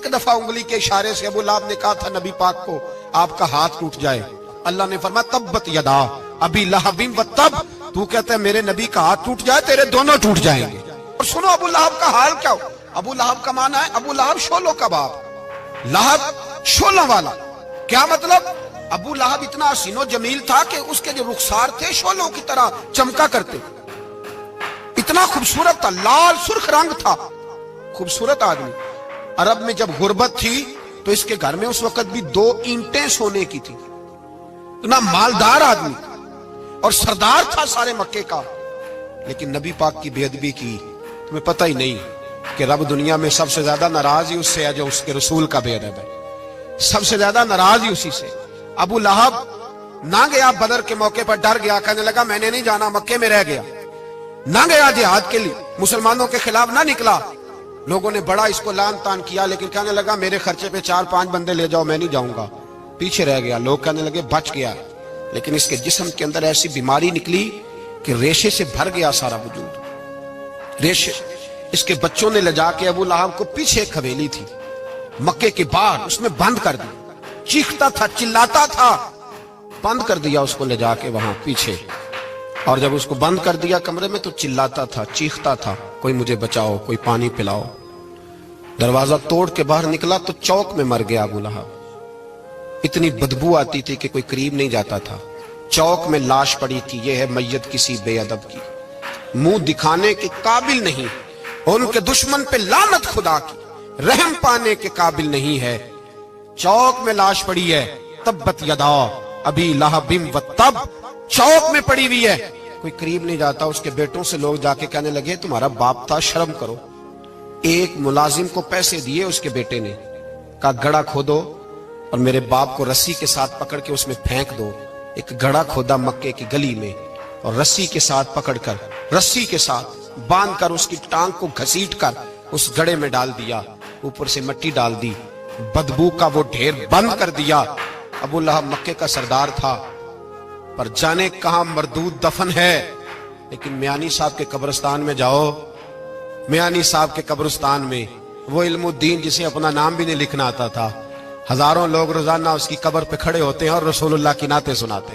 एक दफा उंगली के इशारे से अबू लहब ने कहा था नबी पाक को आपका हाथ टूट जाए, अल्लाह ने फरमाया तब्बत यदा अबी लहबिन व तब, तू कहता है मेरे नबी का हाथ टूट जाए तेरे दोनों टूट जाएंगे। और सुनो अबू लहब का हाल क्या हो। अबू लहब का माना है अबू लहब शोलों का बाप, लहब शोलों वाला। क्या मतलब? अबू लहब इतना हसीनो जमील था कि उसके जो रुखसार थे शोलों की तरह चमका करते, इतना खूबसूरत था, लाल सुर्ख रंग था, खूबसूरत आदमी। अरब में जब गुर्बत थी तो इसके घर में उस वक्त भी 2 ईंटें सोने की थी। इतना मालदार आदमी और सरदार था सारे मक्के का, लेकिन नबी पाक की बेअदबी की। तुम्हें पता ही नहीं कि रब दुनिया में सबसे ज्यादा नाराज ही उससे है जो उसके रसूल का बेअदब है, सबसे ज्यादा नाराज ही उसी से। अबू लहब ना गया बदर के मौके पर, डर गया, कहने लगा मैंने नहीं जाना, मक्के में रह गया। ना गया जिहाद के लिए, मुसलमानों के खिलाफ ना निकला। लोगों ने बड़ा इसको लान तान किया, लेकिन कहने लगा मेरे खर्चे पे 4-5 बंदे ले जाओ, मैं नहीं जाऊंगा। पीछे रह गया। लोग कहने लगे बच गया, लेकिन इसके जिस्म के अंदर ऐसी बीमारी निकली कि रेशे से भर गया सारा वजूद। रेशे इसके बच्चों ने ले जाके अबू लहब को पीछे एक हवेली थी मक्के के बाहर, उसमें बंद कर दिया। चीखता था, चिल्लाता था, बंद कर दिया उसको ले जाके वहां पीछे। और जब उसको बंद कर दिया कमरे में तो चिल्लाता था, चीखता था, कोई मुझे बचाओ, कोई पानी पिलाओ। दरवाजा तोड़ के बाहर निकला तो चौक में मर गया अबू लहब। इतनी बदबू आती थी कि कोई करीब नहीं जाता था। चौक में लाश पड़ी थी। यह है मैयत किसी बेअदब की, मुंह दिखाने के काबिल नहीं, उनके दुश्मन पे लानत खुदा की, रहम पाने के काबिल नहीं है। चौक में लाश पड़ी है, तब्बत यदा अबी लहबिन व तब, चौक में पड़ी हुई है, कोई करीब नहीं जाता। उसके बेटों से लोग जाके कहने लगे तुम्हारा बाप था, शर्म करो। एक मुलाजिम को पैसे दिए उसके बेटे ने, कहा गड़ा खोदो और मेरे बाप को रस्सी के साथ पकड़ के उसमें फेंक दो। एक गड़ा खोदा मक्के की गली में और रस्सी के साथ पकड़कर, रस्सी के साथ बांध कर उसकी टांग को घसीट कर उस गड़े में डाल दिया, ऊपर से मिट्टी डाल दी, बदबू का वो ढेर बंद कर दिया। अबू लहब मक्के का सरदार था, पर जाने कहां मरदूद दफन है। लेकिन मियानी साहब के कब्रिस्तान में जाओ, मियानी साहब के कब्रिस्तान में वो इल्मुद्दीन जिसे अपना नाम भी नहीं लिखना आता था, हजारों लोग रोजाना उसकी कब्र पे खड़े होते हैं और रसूलुल्लाह की नाते सुनाते हैं।